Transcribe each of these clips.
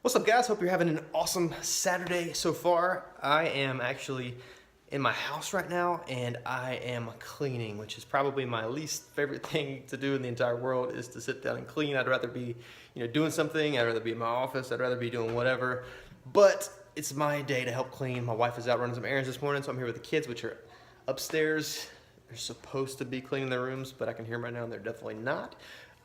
What's up, guys? Hope you're having an awesome Saturday so far. I am actually in my house right now and I am cleaning, which is probably my least favorite thing to do in the entire world, is to sit down and clean. I'd rather be, doing something. I'd rather be in my office. I'd rather be doing whatever. But it's my day to help clean. My wife is out running some errands this morning, so I'm here with the kids, which are upstairs. They're supposed to be cleaning their rooms, but I can hear them right now and they're definitely not.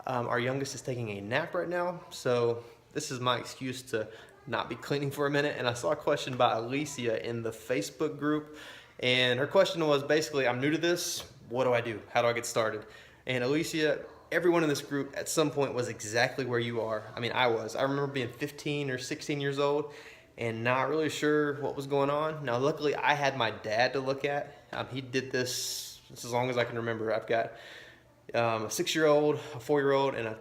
Our youngest is taking a nap right now, so this is my excuse to not be cleaning for a minute. And I saw a question by Alecia in the Facebook group, and her question was basically, I'm new to this, what do I do? How do I get started? And Alecia, everyone in this group at some point was exactly where you are. I mean, I remember being 15 or 16 years old and not really sure what was going on. Now, luckily, I had my dad to look at. He did this as long as I can remember. I've got a 6-year-old, a 4-year-old, and a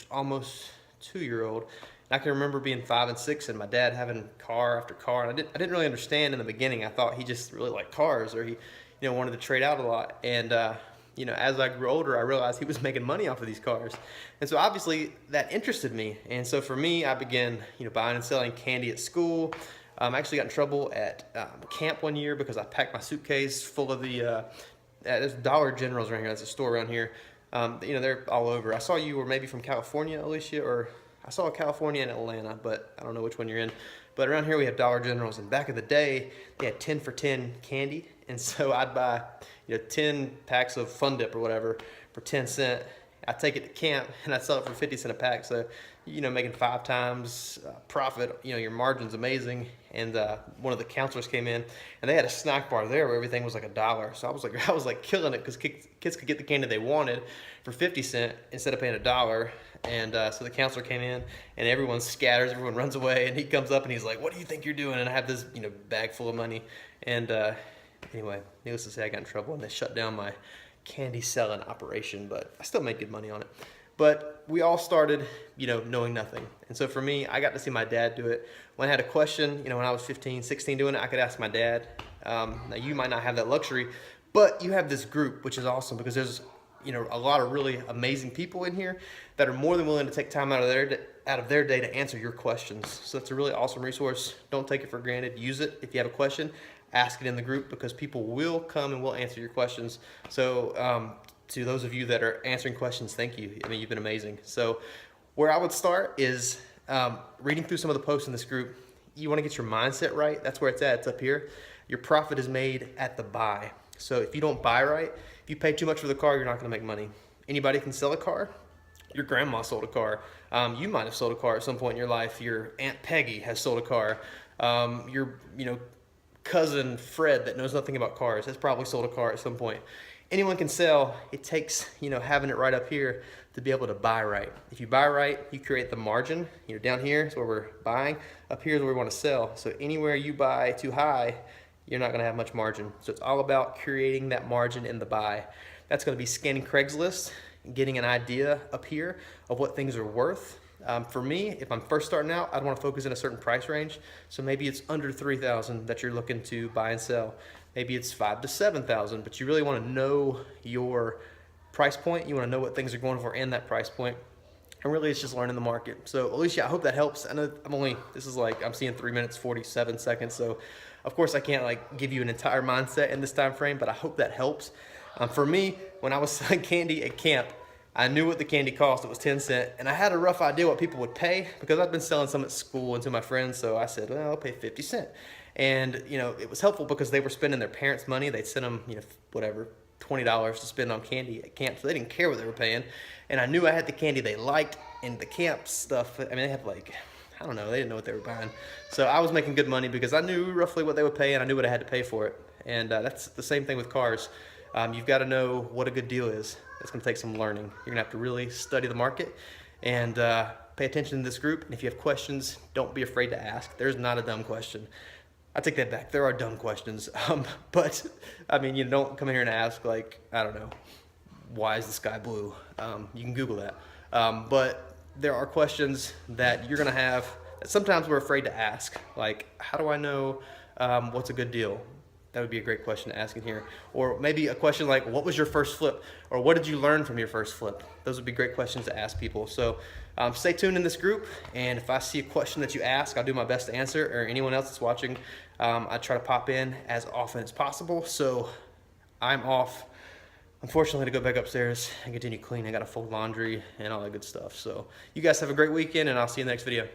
almost 2-year-old. And I can remember being 5 and 6 and my dad having car after car. And I didn't really understand in the beginning. I thought he just really liked cars, or he wanted to trade out a lot. And as I grew older, I realized he was making money off of these cars. And so obviously that interested me. And so for me, I began buying and selling candy at school. I actually got in trouble at camp one year because I packed my suitcase full of there's Dollar Generals around here. That's a store around here. They're all over. I saw you were maybe from California, Alecia, or I saw California and Atlanta, but I don't know which one you're in. But around here we have Dollar Generals, and back in the day, they had 10 for 10 candy. And so I'd buy 10 packs of Fun Dip or whatever for 10 cents. I'd take it to camp and I'd sell it for 50 cents a pack. So, making 5 times profit, your margin's amazing. And one of the counselors came in and they had a snack bar there where everything was like $1. So I was like killing it because kids could get the candy they wanted for 50 cents instead of paying $1. And so the counselor came in and everyone scatters, everyone runs away, and he comes up and he's like, "What do you think you're doing?" And I have this bag full of money. And anyway, needless to say, I got in trouble and they shut down my candy selling operation, but I still make good money on it. But we all started, knowing nothing. And so for me, I got to see my dad do it. When I had a question, when I was 15, 16 doing it, I could ask my dad. Now you might not have that luxury, but you have this group, which is awesome because there's, a lot of really amazing people in here that are more than willing to take time out of their day to answer your questions. So it's a really awesome resource. Don't take it for granted. Use it. If you have a question, ask it in the group because people will come and will answer your questions. So to those of you that are answering questions, thank you. I mean, you've been amazing. So where I would start is reading through some of the posts in this group. You want to get your mindset right. That's where it's at. It's up here. Your profit is made at the buy. So if you don't buy right, if you pay too much for the car, you're not going to make money. Anybody can sell a car. Your grandma sold a car. You might have sold a car at some point in your life. Your Aunt Peggy has sold a car. Your cousin Fred that knows nothing about cars has probably sold a car at some point. Anyone can sell. It takes having it right up here to be able to buy right. If you buy right, you create the margin. Down here is where we're buying. Up here is where we want to sell. So anywhere you buy too high, you're not going to have much margin. So it's all about creating that margin in the buy. That's going to be scanning Craigslist, getting an idea up here of what things are worth. For me, if I'm first starting out, I'd want to focus in a certain price range. So maybe it's under $3,000 that you're looking to buy and sell. Maybe it's $5,000 to $7,000, but you really want to know your price point. You want to know what things are going for in that price point. And really, it's just learning the market. So, Alecia, I hope that helps. I know I'm seeing 3 minutes, 47 seconds. So, of course, I can't give you an entire mindset in this time frame, but I hope that helps. For me, when I was selling candy at camp, I knew what the candy cost. It was 10 cents. And I had a rough idea what people would pay because I'd been selling some at school and to my friends. So I said, well, I'll pay 50 cents. And, it was helpful because they were spending their parents' money. They'd send them, whatever, $20 to spend on candy at camp. So they didn't care what they were paying. And I knew I had the candy they liked, and the camp stuff, I mean, they had I don't know, they didn't know what they were buying. So I was making good money because I knew roughly what they would pay and I knew what I had to pay for it. And that's the same thing with cars. You've got to know what a good deal is. It's going to take some learning. You're going to have to really study the market and pay attention to this group. And if you have questions, don't be afraid to ask. There's not a dumb question. I take that back. There are dumb questions. But, I mean, don't come in here and ask, I don't know, why is the sky blue? You can Google that. But there are questions that you're going to have that sometimes we're afraid to ask. Like, how do I know what's a good deal? That would be a great question to ask in here. Or maybe a question like, what was your first flip? Or what did you learn from your first flip? Those would be great questions to ask people. So stay tuned in this group, and if I see a question that you ask, I'll do my best to answer, or anyone else that's watching, I try to pop in as often as possible. So I'm off, unfortunately, to go back upstairs and continue cleaning. I gotta fold laundry and all that good stuff. So you guys have a great weekend, and I'll see you in the next video.